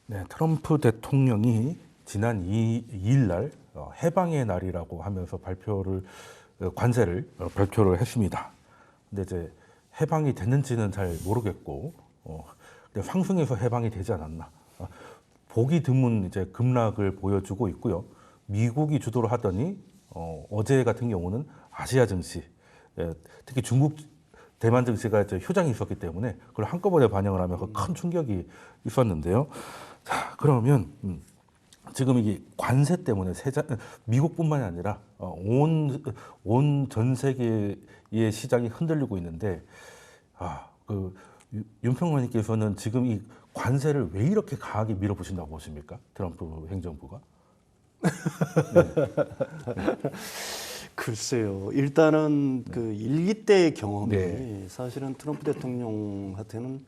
네, 트럼프 대통령이 지난 2일 날 해방의 날이라고 하면서 관세를 발표를 했습니다. 근데 이제 해방이 됐는지는 잘 모르겠고 그냥 상승해서 해방이 되지 않았나. 보기 드문 이제 급락을 보여주고 있고요. 미국이 주도를 하더니 어제 같은 경우는 아시아 증시, 특히 중국 대만 증시가 이제 휴장이 있었기 때문에 그걸 한꺼번에 반영을 하면서 큰 충격이 있었는데요. 자, 그러면 지금 이게 관세 때문에 미국뿐만이 아니라 온 전 세계의 시장이 흔들리고 있는데, 윤평론님께서는 지금 이 관세를 왜 이렇게 강하게 밀어붙인다고 보십니까? 트럼프 행정부가? 글쎄요. 일단은 그 일기 때의 경험이 네. 사실은 트럼프 대통령한테는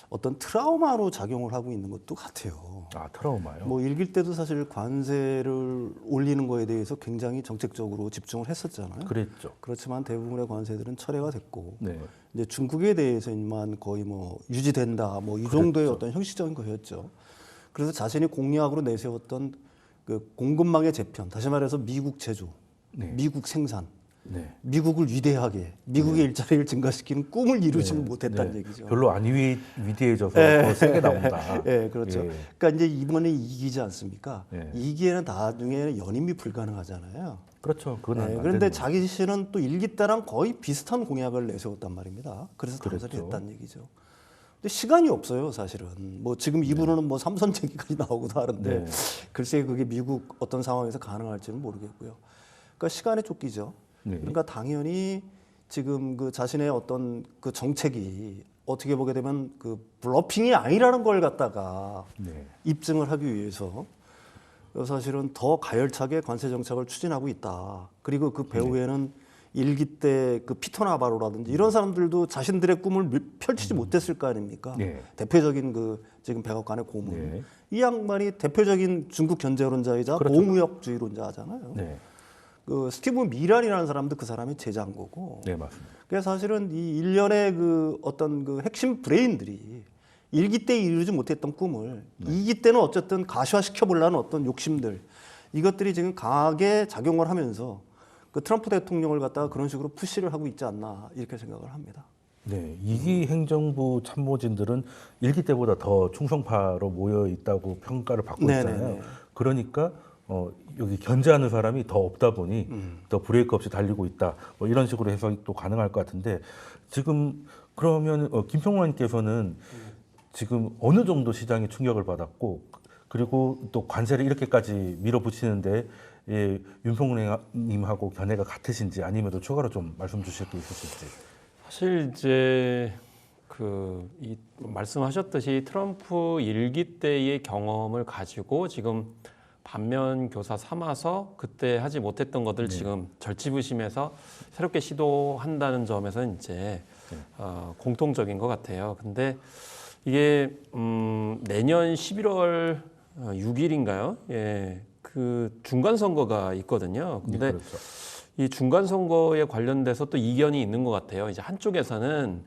어떤 트라우마로 작용을 하고 있는 것도 같아요. 아, 트라우마요? 뭐 일기 때도 사실 관세를 올리는 거에 대해서 굉장히 정책적으로 집중을 했었잖아요. 그랬죠. 그렇지만 대부분의 관세들은 철회가 됐고 네. 이제 중국에 대해서만 거의 뭐 유지된다 뭐 이 정도의 어떤 형식적인 거였죠. 그래서 자신이 공약으로 내세웠던 그 공급망의 재편, 다시 말해서 미국 제조, 네. 미국 생산, 네. 미국을 위대하게, 미국의 일자리를 증가시키는 꿈을 이루지 못했다는 네. 얘기죠. 별로 안 위대해져서 더 세게 나온다. 예, 그렇죠. 예. 그러니까 이제 이번에 이기지 않습니까? 예. 이기에는 나중에 연임이 불가능하잖아요. 그렇죠. 그건 안 그런데 되는 자기 자신은 또 일기 때랑 거의 비슷한 공약을 내세웠단 말입니다. 그래서 당선이 그랬죠. 됐다는 얘기죠. 근데 시간이 없어요, 사실은. 뭐 지금 이분은 뭐 삼선 얘기까지 나오기도 하는데 네. 글쎄 그게 미국 어떤 상황에서 가능할지는 모르겠고요. 그러니까 시간에 쫓기죠. 네. 그러니까 당연히 지금 그 자신의 어떤 그 정책이 어떻게 보게 되면 그 블러핑이 아니라는 걸 갖다가 네. 입증을 하기 위해서 사실은 더 가열차게 관세 정책을 추진하고 있다. 그리고 그 배후에는 일기 때 그 피터 나바로라든지 이런 사람들도 자신들의 꿈을 펼치지 못했을 거 아닙니까? 네. 대표적인 그 지금 백악관의 고문. 네. 이 양반이 대표적인 중국 견제론자이자 그렇죠. 보호무역주의론자잖아요. 네. 그 스티브 미란이라는 사람도 그 사람의 제자인 거고. 네, 맞습니다. 그래서 사실은 이 일련의 그 어떤 그 핵심 브레인들이 일기 때 이루지 못했던 꿈을 이기 때는 어쨌든 가시화시켜 보려는 어떤 욕심들 이것들이 지금 강하게 작용을 하면서 그 트럼프 대통령을 갖다가 그런 식으로 푸시를 하고 있지 않나 이렇게 생각을 합니다. 네, 2기 행정부 참모진들은 1기 때보다 더 충성파로 모여 있다고 평가를 받고 네네네. 있잖아요. 그러니까 여기 견제하는 사람이 더 없다 보니 더 브레이크 없이 달리고 있다. 뭐 이런 식으로 해석도 가능할 것 같은데 지금 그러면 김평환님께서는 지금 어느 정도 시장이 충격을 받았고 그리고 또 관세를 이렇게까지 밀어붙이는데 윤평님하고 견해가 같으신지 아니면 또 추가로 좀 말씀 주실 게 있으실지. 사실 이제 말씀하셨듯이 트럼프 일기 때의 경험을 가지고 지금 반면 교사 삼아서 그때 하지 못했던 것들 지금 절치부심해서 새롭게 시도한다는 점에서 이제 공통적인 것 같아요. 근데 이게 내년 11월 6일인가요? 예, 그 중간 선거가 있거든요. 근데 네, 그렇죠. 이 중간 선거에 관련돼서 또 이견이 있는 것 같아요. 이제 한쪽에서는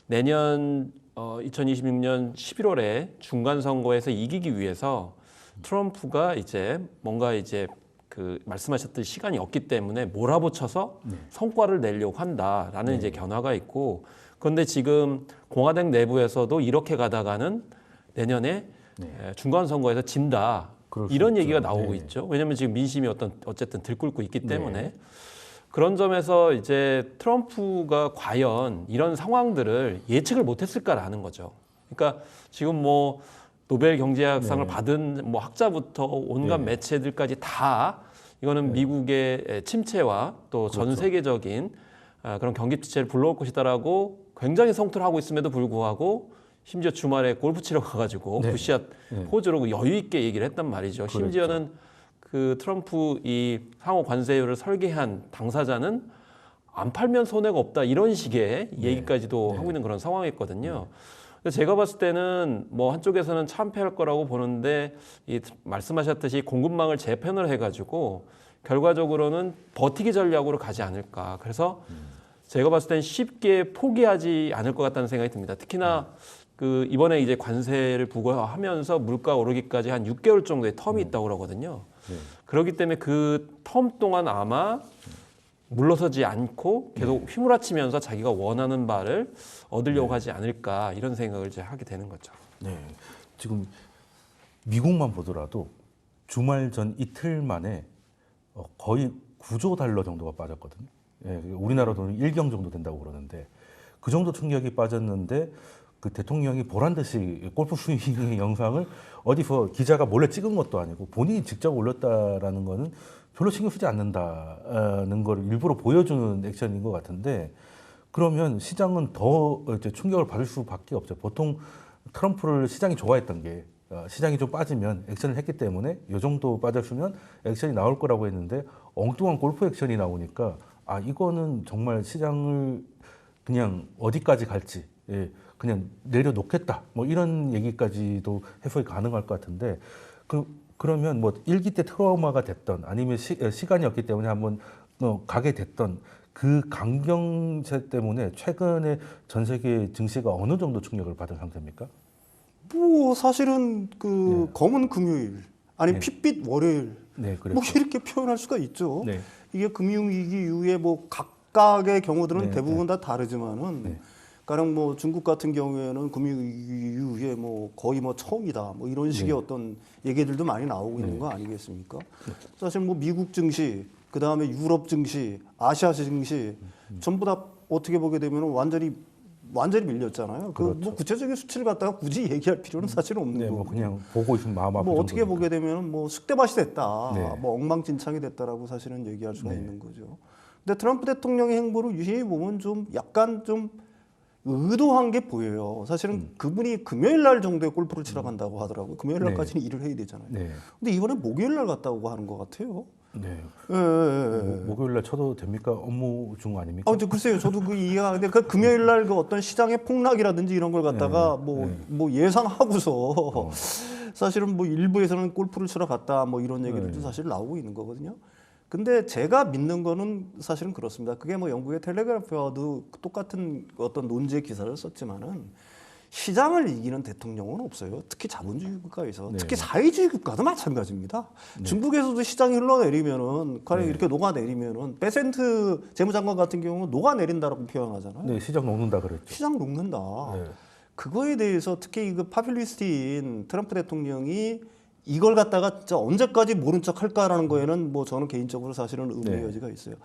내년 2026년 11월에 중간 선거에서 이기기 위해서 트럼프가 이제 뭔가 이제 그 말씀하셨듯이 시간이 없기 때문에 몰아붙여서 성과를 내려고 한다라는 이제 견화가 있고, 그런데 지금 공화당 내부에서도 이렇게 가다가는 내년에 중간 선거에서 진다 이런 얘기가 나오고 있죠. 왜냐하면 지금 민심이 어쨌든 들끓고 있기 때문에. 그런 점에서 이제 트럼프가 과연 이런 상황들을 예측을 못했을까라는 거죠. 그러니까 지금 뭐 노벨 경제학상을 받은 뭐 학자부터 온갖 매체들까지 다 이거는 미국의 침체와 또 전 세계적인 그런 경기 침체를 불러올 것이다라고 굉장히 성토를 하고 있음에도 불구하고 심지어 주말에 골프 치러 가가지고 굿샷 포즈로 여유 있게 얘기를 했단 말이죠. 심지어는 그 트럼프 이 상호 관세율을 설계한 당사자는 안 팔면 손해가 없다 이런 식의 얘기까지도 하고 있는 그런 상황이었거든요. 그래서 제가 봤을 때는 뭐 한쪽에서는 참패할 거라고 보는데 이 말씀하셨듯이 공급망을 재편을 해가지고 결과적으로는 버티기 전략으로 가지 않을까. 그래서 제가 봤을 땐 쉽게 포기하지 않을 것 같다는 생각이 듭니다. 특히나 그 이번에 이제 관세를 부과하면서 물가 오르기까지 한 6개월 정도의 텀이 있다고 그러거든요. 네. 그렇기 때문에 그 텀 동안 아마 물러서지 않고 계속 휘몰아치면서 자기가 원하는 바를 얻으려고 하지 않을까 이런 생각을 이제 하게 되는 거죠. 네. 지금 미국만 보더라도 주말 전 이틀 만에 거의 9조 달러 정도가 빠졌거든요. 예, 우리나라 돈은 1경 정도 된다고 그러는데 그 정도 충격이 빠졌는데 그 대통령이 보란 듯이 골프 스윙의 영상을 어디서 기자가 몰래 찍은 것도 아니고 본인이 직접 올렸다라는 거는 별로 신경 쓰지 않는다는 걸 일부러 보여주는 액션인 것 같은데 그러면 시장은 더 이제 충격을 받을 수밖에 없죠. 보통 트럼프를 시장이 좋아했던 게 시장이 좀 빠지면 액션을 했기 때문에 이 정도 빠졌으면 액션이 나올 거라고 했는데 엉뚱한 골프 액션이 나오니까 아 이거는 정말 시장을 그냥 어디까지 갈지 예, 그냥 내려놓겠다 뭐 이런 얘기까지도 해석이 가능할 것 같은데 그러면 뭐 일기 때 트라우마가 됐던 아니면 시간이 없기 때문에 한번 가게 됐던 그 강경세 때문에 최근에 전 세계 증시가 어느 정도 충격을 받은 상태입니까? 뭐 사실은 그 검은 금요일 아니 핏빛 월요일 네, 그렇죠. 뭐 이렇게 표현할 수가 있죠. 네. 이게 금융위기 이후에 뭐 각각의 경우들은 네, 대부분 다 다르지만은 가령 뭐 중국 같은 경우에는 금융위기 이후에 뭐 거의 뭐 처음이다 뭐 이런 식의 어떤 얘기들도 많이 나오고 있는 거 아니겠습니까? 사실 뭐 미국 증시 그 다음에 유럽 증시, 아시아 증시 전부 다 어떻게 보게 되면 완전히 밀렸잖아요. 그 그렇죠. 뭐 구체적인 수치를 갖다가 굳이 얘기할 필요는 사실 없는 네, 거고. 뭐 그냥 보고 있으면 마음 아픈 뭐 어떻게 정도니까. 보게 되면 뭐 쑥대밭이 됐다, 네. 뭐 엉망진창이 됐다라고 사실은 얘기할 수가 있는 거죠. 근데 트럼프 대통령의 행보를 유심히 보면 좀 약간 좀 의도한 게 보여요. 사실은 그분이 금요일 날 정도에 골프를 치러 간다고 하더라고요. 금요일 날까지는 일을 해야 되잖아요. 네. 근데 이번에 목요일 날 갔다고 하는 것 같아요. 네. 예. 목요일 날 쳐도 됩니까? 업무 중 아닙니까? 아, 글쎄요. 저도 그 이해가. 근데 그 금요일 날 그 어떤 시장의 폭락이라든지 이런 걸 갖다가 뭐 예상하고서 사실은 뭐 일부에서는 골프를 치러 갔다 뭐 이런 얘기들도 사실 나오고 있는 거거든요. 근데 제가 믿는 거는 사실은 그렇습니다. 그게 뭐 영국의 텔레그래프와도 똑같은 어떤 논지의 기사를 썼지만은 시장을 이기는 대통령은 없어요. 특히 자본주의 국가에서, 특히 사회주의 국가도 마찬가지입니다. 중국에서도 시장이 흘러내리면은, 가령 이렇게 녹아내리면은, 베센트 재무장관 같은 경우는 녹아내린다라고 표현하잖아요. 네, 시장 녹는다 그랬죠. 시장 녹는다. 네. 그거에 대해서 특히 그 파퓰리스트인 트럼프 대통령이 이걸 갖다가 진짜 언제까지 모른 척 할까라는 거에는 뭐 저는 개인적으로 사실은 의문의 여지가 있어요.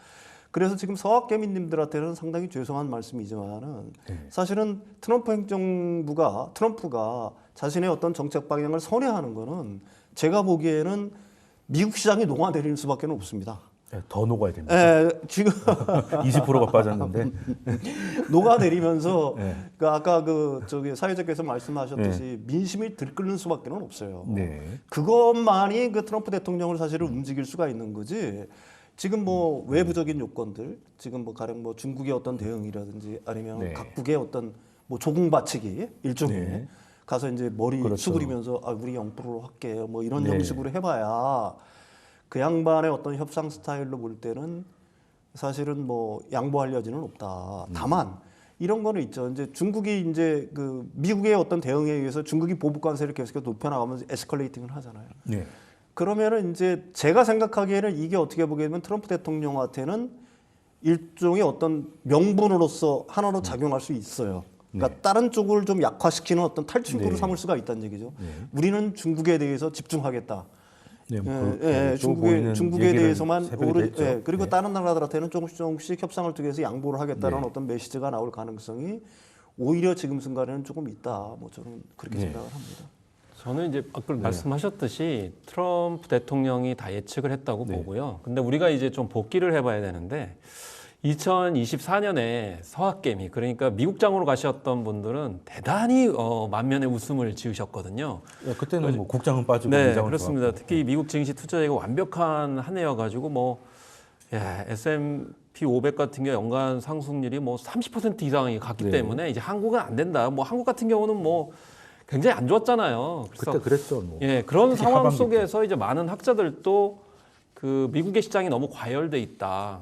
그래서 지금 서학개미님들한테는 상당히 죄송한 말씀이지만은 사실은 트럼프가 자신의 어떤 정책 방향을 선회하는 거는 제가 보기에는 미국 시장이 녹아내릴 수밖에 없습니다. 네, 더 녹아야 됩니다. 지금 20%가 빠졌는데 녹아내리면서 그 아까 그 저기 사회자께서 말씀하셨듯이 민심이 들끓는 수밖에 없어요. 네. 그것만이 그 트럼프 대통령을 사실은 움직일 수가 있는 거지. 지금 뭐 외부적인 요건들, 지금 뭐 가령 뭐 중국의 어떤 대응이라든지 아니면 각국의 어떤 뭐 조공 바치기 일종의 가서 이제 머리 수그리면서 아 우리 0%로 할게요. 뭐 이런 형식으로 해봐야 그 양반의 어떤 협상 스타일로 볼 때는 사실은 뭐 양보할 여지는 없다. 다만 이런 거는 있죠. 이제 중국이 이제 그 미국의 어떤 대응에 의해서 중국이 보복 관세를 계속해서 높여나가면서 에스컬레이팅을 하잖아요. 네. 그러면은 이제 제가 생각하기에는 이게 어떻게 보게 되면 트럼프 대통령한테는 일종의 어떤 명분으로서 하나로 작용할 수 있어요. 그러니까 다른 쪽을 좀 약화시키는 어떤 탈출구를 삼을 수가 있다는 얘기죠. 우리는 중국에 대해서 집중하겠다. 중국에 대해서만 그리고 다른 나라들한테는 조금씩 협상을 통해서 양보를 하겠다는 어떤 메시지가 나올 가능성이 오히려 지금 순간에는 조금 있다. 뭐 저는 그렇게 생각을 합니다. 저는 이제 아까 말씀하셨듯이 트럼프 대통령이 다 예측을 했다고 보고요. 근데 우리가 이제 좀 복기를 해봐야 되는데 2024년에 서학개미 그러니까 미국장으로 가셨던 분들은 대단히 만면의 웃음을 지으셨거든요. 그때는 뭐 국장은 빠지고 네, 민장은 그렇습니다. 좋았고. 특히 미국 증시 투자액이 완벽한 한 해여가지고 뭐 S&P 500 같은 경우 연간 상승률이 뭐 30% 이상이 갔기 때문에 이제 한국은 안 된다. 뭐 한국 같은 경우는 뭐 굉장히 안 좋았잖아요. 그래서 그때 그랬죠. 뭐. 그런 상황 하반기 속에서 이제 많은 학자들도 그 미국의 시장이 너무 과열돼 있다.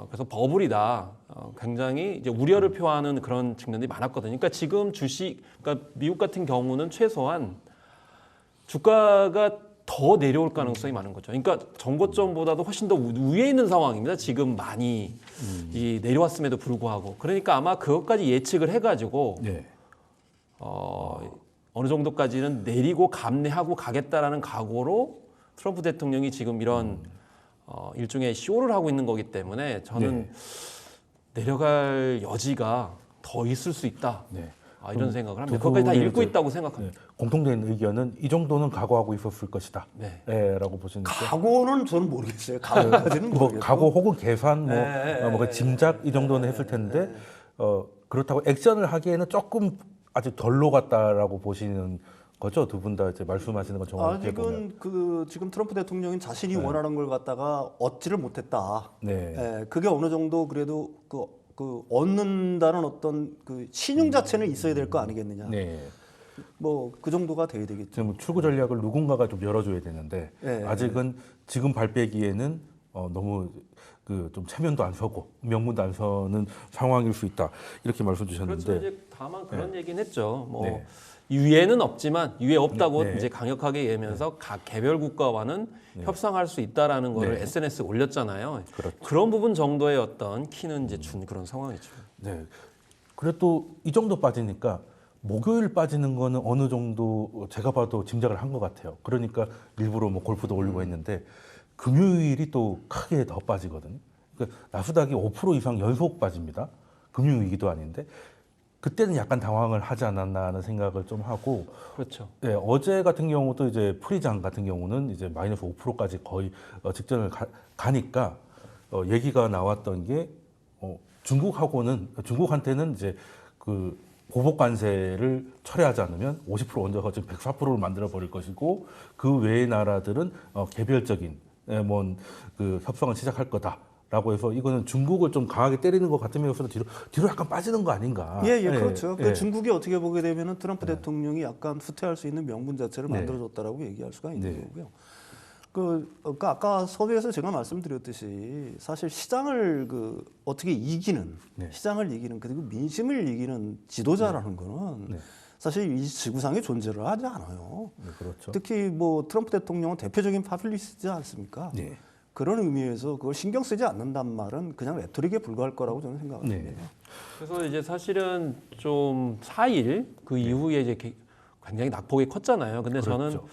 그래서 버블이다. 굉장히 이제 우려를 표하는 그런 측면들이 많았거든요. 그러니까 지금 그러니까 미국 같은 경우는 최소한 주가가 더 내려올 가능성이 많은 거죠. 그러니까 정고점보다도 훨씬 더 위에 있는 상황입니다. 지금 많이 이 내려왔음에도 불구하고. 그러니까 아마 그것까지 예측을 해가지고 네. 어느 정도까지는 내리고 감내하고 가겠다라는 각오로 트럼프 대통령이 지금 이런 일종의 쇼를 하고 있는 거기 때문에 저는 내려갈 여지가 더 있을 수 있다. 네. 이런 생각을 합니다. 두 그것까지 다 분의 읽고 이제- 있다고 생각합니다. 공통된 의견은 이 정도는 각오하고 있었을 것이다. 네. 라고 보시니까 각오는 저는 모르겠어요. 각오까지는 뭐 모르겠고. 각오 혹은 계산 뭐 짐작 이 정도는 했을 텐데 그렇다고 액션을 하기에는 조금 아직 덜 녹았다라고 보시는 거죠. 두 분 다 이제 말씀하시는 건 정확하게 보면. 아직은 그 지금 트럼프 대통령이 자신이 원하는 걸 갖다가 얻지를 못했다. 네. 예, 그게 어느 정도 그래도 그 얻는다는 어떤 그 신용 자체는 있어야 될 거 아니겠느냐. 네. 뭐 그 정도가 돼야 되겠죠. 지금 출구 전략을 누군가가 좀 열어줘야 되는데 네. 아직은 지금 발빼기에는 너무 그 좀 체면도 안 서고 명분도 안 서는 상황일 수 있다 이렇게 말씀 주셨는데 그렇죠. 이제 다만 그런 얘기는 했죠. 뭐 네. 유예는 없지만 유예 없다고 네. 이제 강력하게 얘기하면서 각 개별 국가와는 협상할 수 있다라는 거를 네. SNS에 올렸잖아요. 그렇죠. 그런 부분 정도의 어떤 키는 이제 준 그런 상황이죠. 네. 그래도 이 정도 빠지니까 목요일 빠지는 거는 어느 정도 제가 봐도 짐작을 한 것 같아요. 그러니까 일부러 뭐 골프도 올리고 했는데 금요일이 또 크게 더 빠지거든요. 그러니까 나스닥이 5% 이상 연속 빠집니다. 금융위기도 아닌데 그때는 약간 당황을 하지 않았나 하는 생각을 좀 하고 그렇죠. 네, 어제 같은 경우도 이제 프리장 같은 경우는 이제 마이너스 5%까지 거의 직전을 가니까 얘기가 나왔던 게 중국한테는 이제 그 보복 관세를 철회하지 않으면 50% 얹어서 지금 104%를 만들어 버릴 것이고 그 외의 나라들은 개별적인 그 협상을 시작할 거다라고 해서 이거는 중국을 좀 강하게 때리는 것 같으면서도 뒤로 약간 빠지는 거 아닌가? 예, 그렇죠. 예. 그 중국이 어떻게 보게 되면은 트럼프 대통령이 약간 후퇴할 수 있는 명분 자체를 네. 만들어줬다라고 얘기할 수가 있는 네. 거고요. 그 아까 서두에서 제가 말씀드렸듯이 사실 시장을 어떻게 이기는 네. 시장을 이기는 그리고 민심을 이기는 지도자라는 거는 네. 사실 이 지구상에 존재를 하지 않아요. 네, 그렇죠. 특히 뭐 트럼프 대통령은 대표적인 파퓰리스트지 않습니까? 네. 그런 의미에서 그걸 신경 쓰지 않는단 말은 그냥 레토릭에 불과할 거라고 저는 생각합니다. 네. 그래서 이제 사실은 좀 4일 그 이후에 이제 굉장히 낙폭이 컸잖아요. 근데 저는 그렇죠.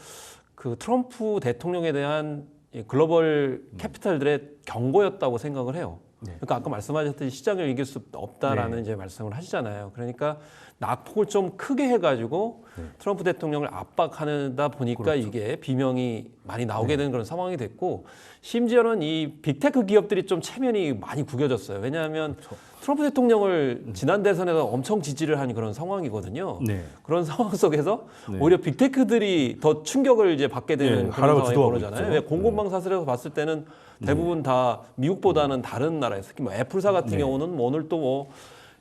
그 트럼프 대통령에 대한 이 글로벌 캐피탈들의 경고였다고 생각을 해요. 네. 그러니까 아까 말씀하셨듯이 시장을 이길 수 없다라는 이제 말씀을 하시잖아요. 그러니까 낙폭을 좀 크게 해가지고 트럼프 대통령을 압박하다 보니까 이게 비명이 많이 나오게 되는 그런 상황이 됐고 심지어는 이 빅테크 기업들이 좀 체면이 많이 구겨졌어요. 왜냐하면 트럼프 대통령을 지난 대선에서 엄청 지지를 한 그런 상황이거든요. 네. 그런 상황 속에서 오히려 빅테크들이 더 충격을 이제 받게 되는 네, 그런 하락을 상황이 주도하고 벌어잖아요. 있죠. 왜 공공방사슬에서 봤을 때는 대부분 다 미국보다는 다른 나라에서 특히 뭐 애플사 같은 경우는 뭐 오늘 또 뭐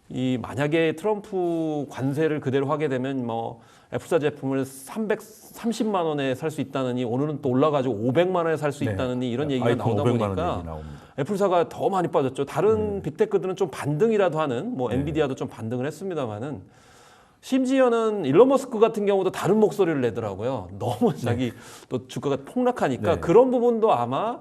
이 만약에 트럼프 관세를 그대로 하게 되면 뭐 애플사 제품을 330만 원에 살 수 있다느니 오늘은 또 올라가지고 500만 원에 살 수 네. 있다느니 이런 얘기가 아이폰 나오다 500만 원 보니까 얘기 나옵니다. 애플사가 더 많이 빠졌죠. 다른 빅테크들은 좀 반등이라도 하는 뭐 엔비디아도 좀 반등을 했습니다만은 심지어는 일론 머스크 같은 경우도 다른 목소리를 내더라고요. 너무 자기 또 주가가 폭락하니까 네. 그런 부분도 아마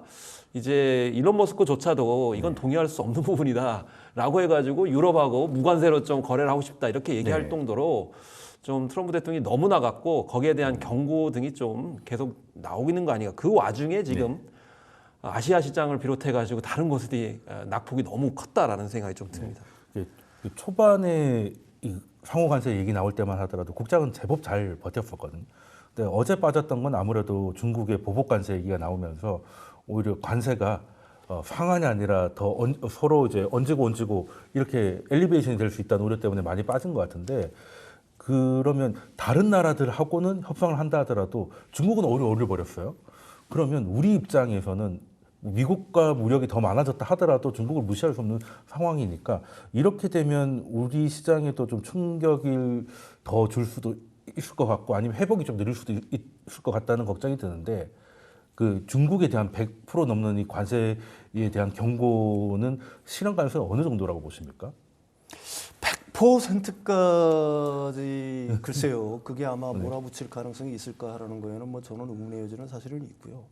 이제 일론 머스크조차도 이건 동의할 수 없는 부분이다라고 해가지고 유럽하고 무관세로 좀 거래를 하고 싶다 이렇게 얘기할 네. 정도로 좀 트럼프 대통령이 너무 나갔고 거기에 대한 경고 등이 좀 계속 나오고 있는 거 아닌가. 그 와중에 지금 아시아 시장을 비롯해가지고 다른 곳들이 낙폭이 너무 컸다라는 생각이 좀 듭니다. 그 초반에 이 상호 관세 얘기 나올 때만 하더라도 국장은 제법 잘 버텼었거든요. 근데 어제 빠졌던 건 아무래도 중국의 보복 관세 얘기가 나오면서 오히려 관세가 상한이 아니라 더 서로 이제 얹고 이렇게 엘리베이션이 될 수 있다는 우려 때문에 많이 빠진 것 같은데 그러면 다른 나라들하고는 협상을 한다 하더라도 중국은 오히려 어려버렸어요. 그러면 우리 입장에서는 미국과 무력이 더 많아졌다 하더라도 중국을 무시할 수 없는 상황이니까 이렇게 되면 우리 시장에도 좀 충격을 더 줄 수도 있을 것 같고 아니면 회복이 좀 느릴 수도 있을 것 같다는 걱정이 드는데 그 중국에 대한 100% 넘는 이 관세에 대한 경고는 실현 가능성이 어느 정도라고 보십니까? 100%까지 글쎄요. 그게 아마 몰아붙일 가능성이 있을까라는 거에는 뭐 저는 의문의 여지는 사실은 있고요.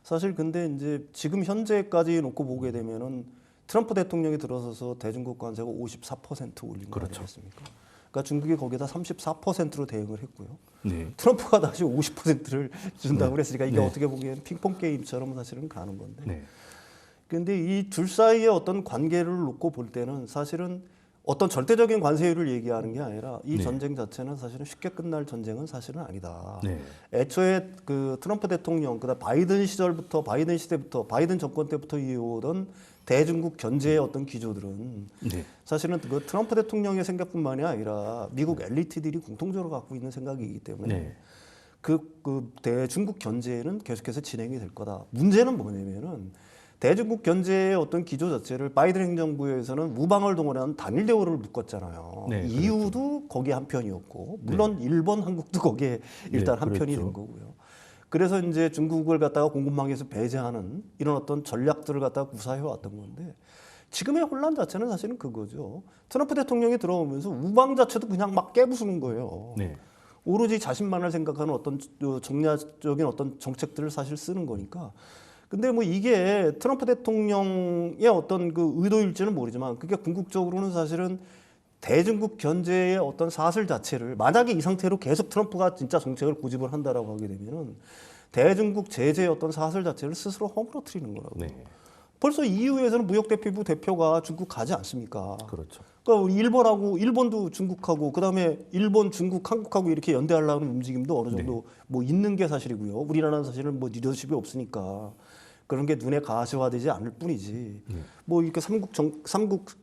사실 근데 이제 지금 현재까지 놓고 보게 되면은 트럼프 대통령이 들어서서 대중국 관세가 54% 올린 거 아니겠습니까? 그러니까 중국이 거기다 34%로 대응을 했고요. 네. 트럼프가 다시 50%를 준다고 그랬으니까 이게 어떻게 보기엔 핑퐁 게임처럼 사실은 가는 건데. 네. 근데 이 둘 사이의 어떤 관계를 놓고 볼 때는 사실은 어떤 절대적인 관세율을 얘기하는 게 아니라 이 전쟁 자체는 사실은 쉽게 끝날 전쟁은 사실은 아니다. 네. 애초에 그 트럼프 대통령, 그다음 바이든 시절부터 바이든 시대부터 바이든 정권 때부터 이어오던 대중국 견제의 어떤 기조들은 네. 사실은 그 트럼프 대통령의 생각뿐만이 아니라 미국 엘리트들이 공통적으로 갖고 있는 생각이기 때문에 네. 그 대중국 견제는 계속해서 진행이 될 거다. 문제는 뭐냐면은 대중국 견제의 어떤 기조 자체를 바이든 행정부에서는 우방을 동원하는 단일 대우를 묶었잖아요. 네, EU도 거기에 한 편이었고 물론 일본, 한국도 거기에 일단 한 편이 된 거고요. 그래서 이제 중국을 갖다가 공급망에서 배제하는 이런 어떤 전략들을 갖다가 구사해 왔던 건데 지금의 혼란 자체는 사실은 그거죠. 트럼프 대통령이 들어오면서 우방 자체도 그냥 막 깨부수는 거예요. 네. 오로지 자신만을 생각하는 어떤 정략적인 어떤 정책들을 사실 쓰는 거니까. 근데 뭐 이게 트럼프 대통령의 어떤 그 의도일지는 모르지만 그게 궁극적으로는 사실은 대중국 견제의 어떤 사슬 자체를 만약에 이 상태로 계속 트럼프가 진짜 정책을 고집을 한다라고 하게 되면은 대중국 제재의 어떤 사슬 자체를 스스로 허물어뜨리는 거라고. 네. 벌써 EU에서는 무역대표부 대표가 중국 가지 않습니까? 그렇죠. 그러니까 우리 일본도 중국하고 그다음에 일본, 중국, 한국하고 이렇게 연대하려는 움직임도 어느 정도 뭐 있는 게 사실이고요. 우리나라는 사실은 뭐 리더십이 없으니까 그런 게 눈에 가시화되지 않을 뿐이지. 뭐 이렇게 삼국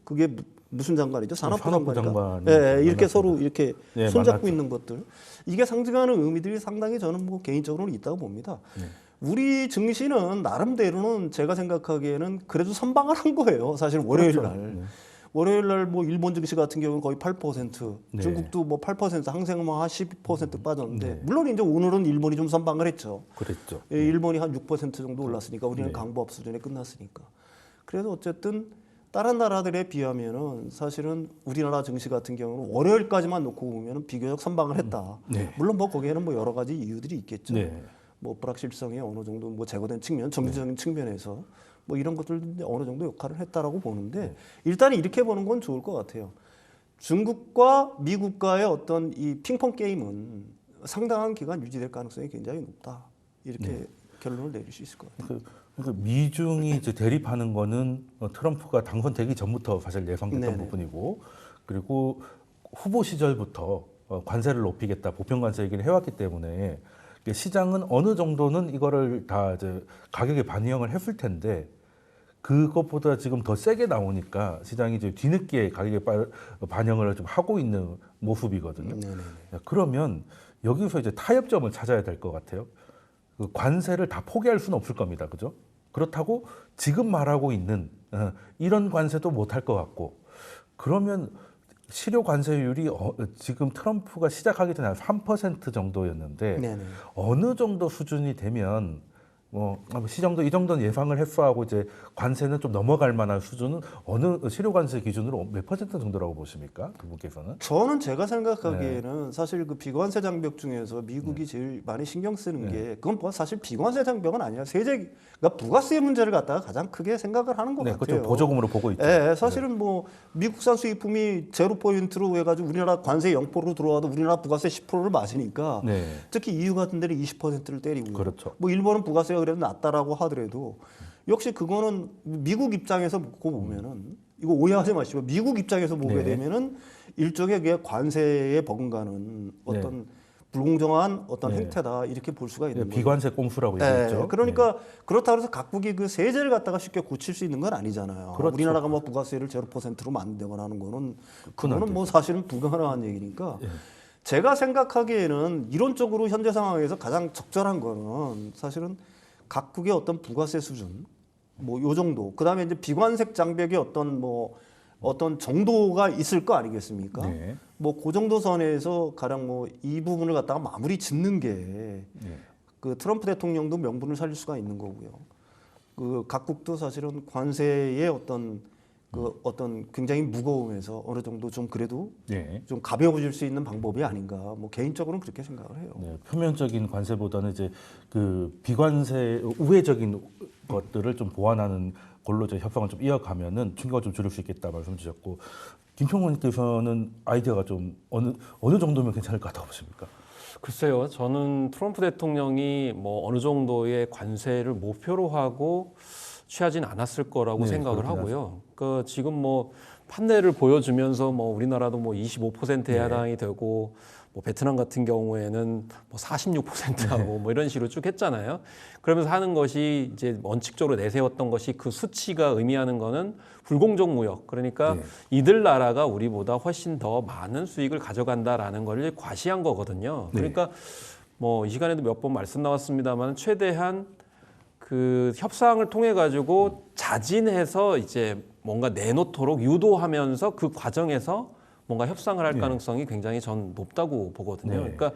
그게 무슨 장관이죠? 산업부 장관인가? 예, 이렇게 서로 이렇게 손잡고 있는 것들 이게 상징하는 의미들이 상당히 저는 뭐 개인적으로는 있다고 봅니다. 우리 증시는 나름대로는 제가 생각하기에는 그래도 선방을 한 거예요. 사실 월요일 날. 월요일 날 뭐 일본 증시 같은 경우는 거의 8%, 중국도 뭐 8%, 항생은 한 12% 빠졌는데 물론 이제 오늘은 일본이 좀 선방을 했죠. 그랬죠. 예, 일본이 한 6% 정도 올랐으니까 우리는 강보합 수준에 끝났으니까. 그래도 어쨌든 다른 나라들에 비하면은 사실은 우리나라 증시 같은 경우는 월요일까지만 놓고 보면은 비교적 선방을 했다. 물론 뭐 거기에는 뭐 여러 가지 이유들이 있겠죠. 뭐 불확실성이 어느 정도 뭐 제거된 측면, 정치적인 측면에서 뭐 이런 것들 어느 정도 역할을 했다라고 보는데 일단 이렇게 보는 건 좋을 것 같아요. 중국과 미국과의 어떤 이 핑퐁 게임은 상당한 기간 유지될 가능성이 굉장히 높다. 이렇게 결론을 내릴 수 있을 것 같아요. 그러니까 미중이 이제 대립하는 거는 트럼프가 당선되기 전부터 사실 예상됐던 네네. 부분이고 그리고 후보 시절부터 관세를 높이겠다 보편 관세 얘기를 해왔기 때문에 시장은 어느 정도는 이거를 다 이제 가격에 반영을 했을 텐데 그것보다 지금 더 세게 나오니까 시장이 이제 뒤늦게 가격에 반영을 좀 하고 있는 모습이거든요. 그러면 여기서 이제 타협점을 찾아야 될 것 같아요. 그 관세를 다 포기할 수는 없을 겁니다. 그죠? 그렇다고 지금 말하고 있는 이런 관세도 못할 것 같고 그러면 실효 관세율이 지금 트럼프가 시작하기 전에 한 3% 정도였는데 어느 정도 수준이 되면 시장도 이 정도는 예상을 했어 하고 이제 관세는 좀 넘어갈 만한 수준은 어느 실효 관세 기준으로 몇 퍼센트 정도라고 보십니까? 그분께서는? 저는 제가 생각하기에는 사실 그 비관세 장벽 중에서 미국이 제일 많이 신경 쓰는 게 그건 뭐 사실 비관세 장벽은 아니라 그러니까 부가세 문제를 갖다가 가장 크게 생각을 하는 것 같아요. 그렇죠. 보조금으로 보고 있죠. 사실은 뭐 미국산 수입품이 0%로 해가지고 우리나라 관세 0%로 들어와도 우리나라 부가세 10%를 맞으니까 특히 EU 같은 데는 20%를 때리고요. 그렇죠. 뭐 일본은 부가세가 그래도 낮다라고 하더라도 역시 그거는 미국 입장에서 보고 보면은 이거 오해하지 마시고 미국 입장에서 보게 되면은 일종의 그게 관세에 버금가는 어떤 불공정한 어떤 행태다 이렇게 볼 수가 있는 거예요. 비관세 꼼수라고 얘기했죠. 그러니까 그렇다고 해서 각국이 그 세제를 갖다가 쉽게 고칠 수 있는 건 아니잖아요. 그렇죠. 우리나라가 뭐 부가세를 0%로 만들거나 하는 거는 그거는 뭐 사실은 불가능한 얘기니까 제가 생각하기에는 이론적으로 현재 상황에서 가장 적절한 거는 사실은 각국의 어떤 부가세 수준 뭐 요 정도 그다음에 이제 비관세 장벽의 어떤 정도가 있을 거 아니겠습니까? 뭐 그 정도 선에서 가령 뭐 이 부분을 갖다가 마무리 짓는 게 그 트럼프 대통령도 명분을 살릴 수가 있는 거고요. 그 각국도 사실은 관세의 어떤 굉장히 무거움에서 어느 정도 좀 그래도 네. 좀 가벼워질 수 있는 방법이 아닌가. 뭐 개인적으로는 그렇게 생각을 해요. 네, 표면적인 관세보다는 이제 그 비관세 우회적인 것들을 좀 보완하는 걸로 이제 협상을 좀 이어가면은 충격을 좀 줄일 수 있겠다 말씀 주셨고, 김평원님께서는 아이디어가 좀 어느 정도면 괜찮을 것 같다고 보십니까? 글쎄요, 저는 트럼프 대통령이 뭐 어느 정도의 관세를 목표로 하고 취하진 않았을 거라고 네, 생각을 그렇긴 하고요. 그 지금 뭐 판례를 보여주면서 뭐 우리나라도 뭐 25%에 해당이 되고 뭐 베트남 같은 경우에는 뭐 46%하고 뭐 이런 식으로 쭉 했잖아요. 그러면서 하는 것이 이제 원칙적으로 내세웠던 것이 그 수치가 의미하는 거는 불공정 무역. 그러니까 이들 나라가 우리보다 훨씬 더 많은 수익을 가져간다라는 걸 과시한 거거든요. 그러니까 뭐 이 시간에도 몇 번 말씀 나왔습니다만 최대한 그 협상을 통해 가지고 자진해서 이제 뭔가 내놓도록 유도하면서 그 과정에서 뭔가 협상을 할 가능성이 굉장히 전 높다고 보거든요. 그러니까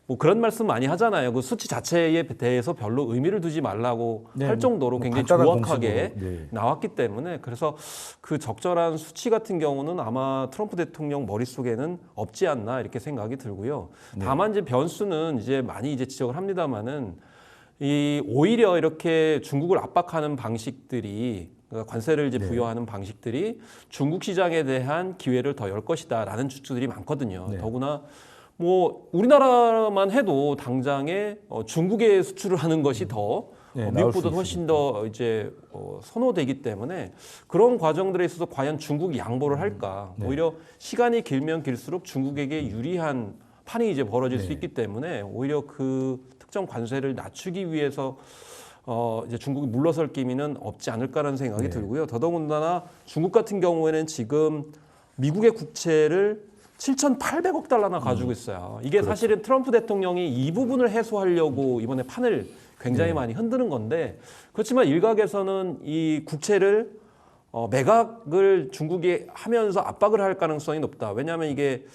뭐 그런 말씀 많이 하잖아요. 그 수치 자체에 대해서 별로 의미를 두지 말라고 할 정도로 뭐 굉장히 간단한 조악하게 공식으로. 나왔기 때문에 그래서 그 적절한 수치 같은 경우는 아마 트럼프 대통령 머릿속에는 없지 않나 이렇게 생각이 들고요. 다만 이제 변수는 이제 많이 이제 지적을 합니다만은 이 오히려 이렇게 중국을 압박하는 방식들이 그러니까 관세를 이제 부여하는 방식들이 중국 시장에 대한 기회를 더 열 것이다라는 주장들이 많거든요. 더구나 뭐 우리나라만 해도 당장에 중국에 수출을 하는 것이 더 미국보다 훨씬 더 이제 선호되기 때문에 그런 과정들에 있어서 과연 중국이 양보를 할까? 오히려 시간이 길면 길수록 중국에게 유리한 판이 이제 벌어질 수 있기 때문에 오히려 그 특정 관세를 낮추기 위해서 이제 중국이 물러설 기미는 없지 않을까라는 생각이 들고요. 더더군다나 중국 같은 경우에는 지금 미국의 국채를 7,800억 달러나 가지고 있어요. 이게 사실은 트럼프 대통령이 이 부분을 해소하려고 이번에 판을 굉장히 많이 흔드는 건데 그렇지만 일각에서는 이 국채를 매각을 중국이 하면서 압박을 할 가능성이 높다. 왜냐하면 이게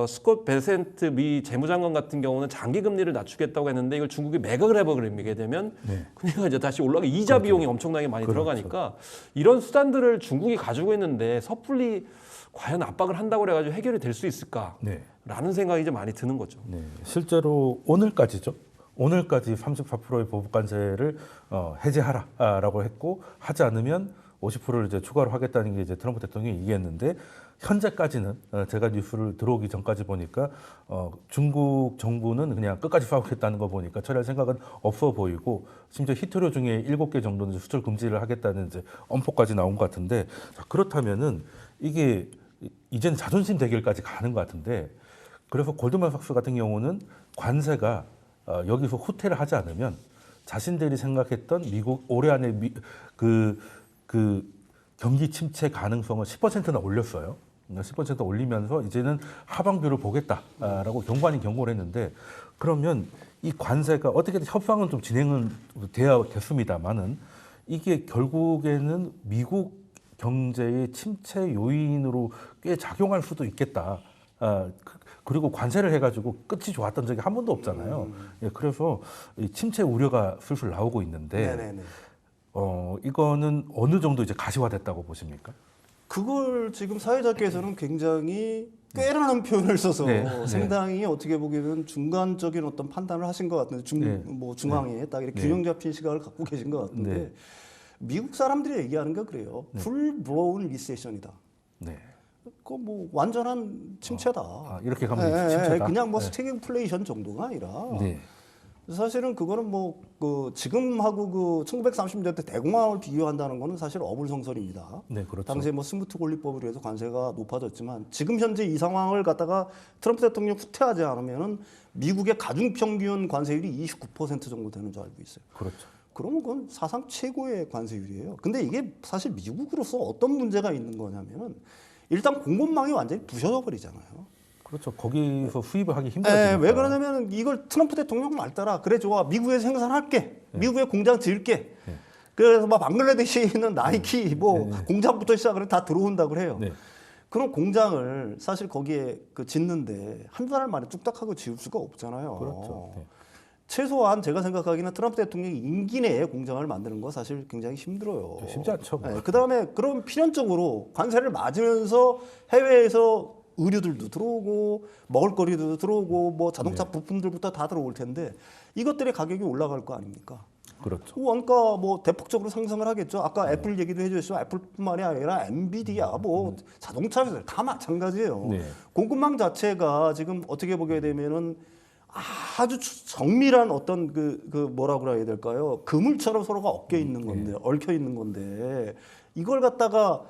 스콧 베센트 미 재무장관 같은 경우는 장기 금리를 낮추겠다고 했는데 이걸 중국이 매각을 해버리게 되면 금리가 이제 다시 올라가 이자 비용이 엄청나게 많이 들어가니까 이런 수단들을 중국이 가지고 있는데 섣불리 과연 압박을 한다고 그래가지고 해결이 될 수 있을까라는 생각이 이제 많이 드는 거죠. 실제로 오늘까지죠. 오늘까지 34%의 보복 관세를 해제하라라고 했고 하지 않으면 50%를 이제 추가로 하겠다는 게 이제 트럼프 대통령이 얘기했는데 현재까지는 제가 뉴스를 들어오기 전까지 보니까 중국 정부는 그냥 끝까지 싸우겠다는 거 보니까 처리할 생각은 없어 보이고 심지어 히트료 중에 7개 정도는 수출 금지를 하겠다는 이제 엄포까지 나온 것 같은데 자, 그렇다면은 이게 이제는 자존심 대결까지 가는 것 같은데 그래서 골드만삭스 같은 경우는 관세가 여기서 후퇴를 하지 않으면 자신들이 생각했던 미국 올해 안에 그 경기 침체 가능성을 10%나 올렸어요. 10% 올리면서 이제는 하반기를 보겠다라고 경고 아닌 경고를 했는데 그러면 이 관세가 어떻게든 협상은 좀 진행은 돼야 됐습니다만은 이게 결국에는 미국 경제의 침체 요인으로 꽤 작용할 수도 있겠다. 그리고 관세를 해가지고 끝이 좋았던 적이 한 번도 없잖아요. 그래서 이 침체 우려가 슬슬 나오고 있는데 이거는 어느 정도 이제 가시화됐다고 보십니까? 그걸 지금 사회자께서는 굉장히 꽤라는 표현을 써서 상당히 어떻게 보기에는 중간적인 어떤 판단을 하신 것 같은데 중앙에 딱 이렇게 균형 잡힌 시각을 갖고 계신 것 같은데 미국 사람들이 얘기하는 게 그래요. full blown recession이다. 그 뭐 완전한 침체다. 이렇게 가면 침체다. 그냥 뭐 스태그플레이션 정도가 아니라 사실은 그거는 뭐 그 지금하고 그 1930년대 대공황을 비교한다는 거는 사실 어불성설입니다. 그렇죠. 당시에 뭐 스무트 권리법으로 해서 관세가 높아졌지만 지금 현재 이 상황을 갖다가 트럼프 대통령 후퇴하지 않으면은 미국의 가중 평균 관세율이 29% 정도 되는 줄 알고 있어요. 그렇죠. 그러면 그건 사상 최고의 관세율이에요. 근데 이게 사실 미국으로서 어떤 문제가 있는 거냐면은 일단 공급망이 완전히 부셔져 버리잖아요. 그렇죠. 거기서 수입을 하기 힘들어지니까. 왜 그러냐면 이걸 트럼프 대통령 말 따라 그래 좋아 미국에서 생산할게. 미국에 공장 지을게. 그래서 막 방글라데시에 있는 나이키 공장부터 시작을 다 들어온다고 그래요. 그런 공장을 사실 거기에 짓는데 한 달 만에 뚝딱하고 지을 수가 없잖아요. 그렇죠. 최소한 제가 생각하기는 트럼프 대통령이 임기 내에 공장을 만드는 거 사실 굉장히 힘들어요. 쉽지 않죠. 뭐. 네, 그다음에 그럼 필연적으로 관세를 맞으면서 해외에서 의류들도 들어오고 먹을거리도 들어오고 뭐 자동차 부품들부터 다 들어올 텐데 이것들의 가격이 올라갈 거 아닙니까? 그렇죠. 원가 뭐 대폭적으로 상승을 하겠죠. 아까 애플 얘기도 해주셨죠. 애플뿐만이 아니라 엔비디아 뭐 자동차 회사들 다 마찬가지예요. 네. 공급망 자체가 지금 어떻게 보게 되면은 아주 정밀한 어떤 그 뭐라고 해야 될까요? 그물처럼 서로가 얽혀 있는 건데, 얽혀 있는 건데 이걸 갖다가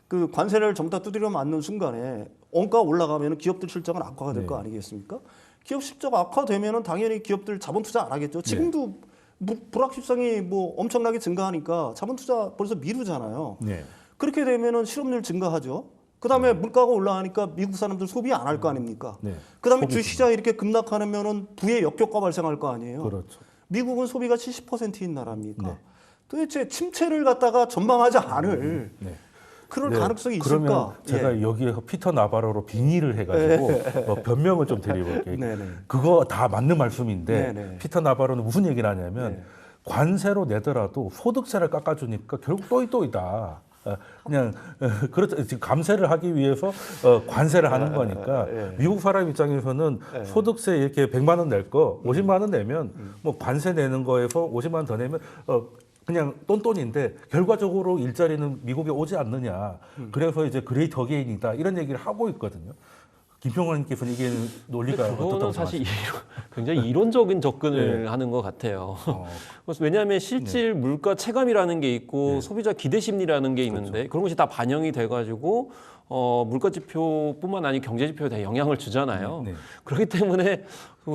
그 관세를 전부 다 두드려 맞는 순간에 원가 올라가면 기업들 실적은 악화가 될 거 아니겠습니까? 기업 실적 악화되면은 당연히 기업들 자본 투자 안 하겠죠. 지금도 불확실성이 뭐 엄청나게 증가하니까 자본 투자 벌써 미루잖아요. 네. 그렇게 되면은 실업률 증가하죠. 그다음에 물가가 올라가니까 미국 사람들 소비 안 할 거 아닙니까? 네. 그다음에 주식시장이 이렇게 급락하면은 부의 역효과 발생할 거 아니에요. 그렇죠. 미국은 소비가 70%인 나라입니까? 네. 도대체 침체를 갖다가 전망하지 않을 네. 그럴 네, 가능성이 그러면 있을까? 제가 여기에서 피터 나바로로 빙의를 해가지고 변명을 좀 드려볼게요. 네네. 그거 다 맞는 말씀인데 네네. 피터 나바로는 무슨 얘기를 하냐면 네. 관세로 내더라도 소득세를 깎아주니까 결국 또이또이다. 그냥 그렇죠. 지금 감세를 하기 위해서 관세를 하는 거니까 미국 사람 입장에서는 소득세 이렇게 100만 원 낼 거 50만 원 내면 뭐 관세 내는 거에서 50만 원 더 내면 그냥 똔똔인데 결과적으로 일자리는 미국에 오지 않느냐. 그래서 이제 그레이트 어게인이다 이런 얘기를 하고 있거든요. 김평환님께서는 이게 논리가 어떻다고 그거는 사실 생각하십니까? 굉장히 이론적인 접근을 하는 것 같아요. 그래서 왜냐하면 실질 물가 체감이라는 게 있고 소비자 기대 심리라는 게 있는데 그런 것이 다 반영이 돼가지고 물가 지표뿐만 아니라 경제 지표에 대해 영향을 주잖아요. 네. 그렇기 때문에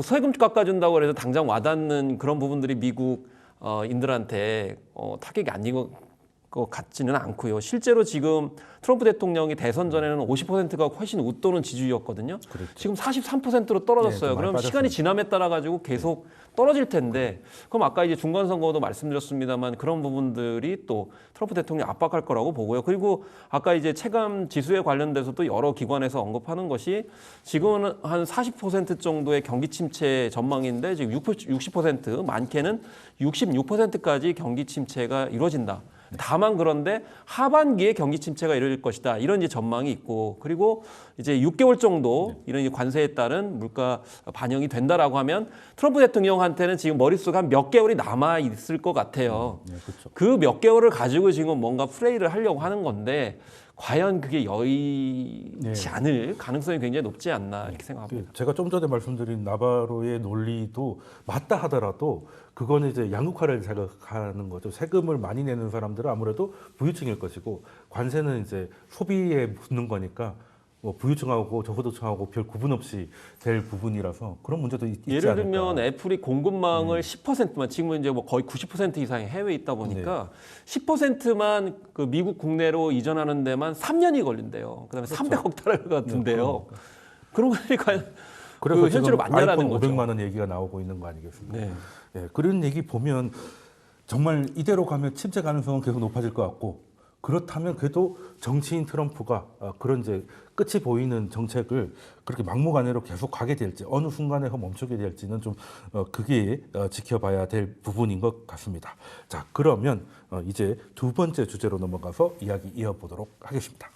세금 깎아준다고 해서 당장 와닿는 그런 부분들이 미국 인들한테 타격이 아닌 것 같지는 않고요. 실제로 지금 트럼프 대통령이 대선 전에는 50%가 훨씬 웃도는 지지율이었거든요. 그렇죠. 지금 43%로 떨어졌어요. 네, 좀 많이 그럼 빠졌습니다. 시간이 지남에 따라 가지고 계속 떨어질 텐데, 그럼 아까 이제 중간 선거도 말씀드렸습니다만 그런 부분들이 또 트럼프 대통령 압박할 거라고 보고요. 그리고 아까 이제 체감 지수에 관련돼서도 여러 기관에서 언급하는 것이 지금은 한 40% 정도의 경기 침체 전망인데 지금 60% 많게는 66%까지 경기 침체가 이루어진다. 다만 그런데 하반기에 경기 침체가 이루어질 것이다. 이런 이제 전망이 있고, 그리고 이제 6개월 정도 이런 이제 관세에 따른 물가 반영이 된다라고 하면 트럼프 대통령한테는 지금 머릿속에 한 몇 개월이 남아 있을 것 같아요. 그렇죠. 그 몇 개월을 가지고 지금 뭔가 플레이를 하려고 하는 건데 과연 그게 여의치 않을 가능성이 굉장히 높지 않나 이렇게 생각합니다. 제가 좀 전에 말씀드린 나바로의 논리도 맞다 하더라도 그거는 이제 양극화를 생각하는 거죠. 세금을 많이 내는 사람들은 아무래도 부유층일 것이고 관세는 이제 소비에 붙는 거니까 뭐 부유층하고 저소득층하고 별 구분 없이 될 부분이라서 그런 문제도 있지 예를 않을까. 들면 애플이 공급망을 10%만 지금은 이제 뭐 거의 90% 이상이 해외에 있다 보니까 10%만 그 미국 국내로 이전하는 데만 3년이 걸린대요. 그다음에 300억 달러 같은데요. 그런 거니 과연 그래서 그 지금 현실로 맞냐라는 아이폰 거죠. 500만 원 얘기가 나오고 있는 거 아니겠습니까? 네. 예, 그런 얘기 보면 정말 이대로 가면 침체 가능성은 계속 높아질 것 같고 그렇다면 그래도 정치인 트럼프가 그런 이제 끝이 보이는 정책을 그렇게 막무가내로 계속 가게 될지 어느 순간에서 멈추게 될지는 좀 그게 지켜봐야 될 부분인 것 같습니다. 자, 그러면 이제 두 번째 주제로 넘어가서 이야기 이어보도록 하겠습니다.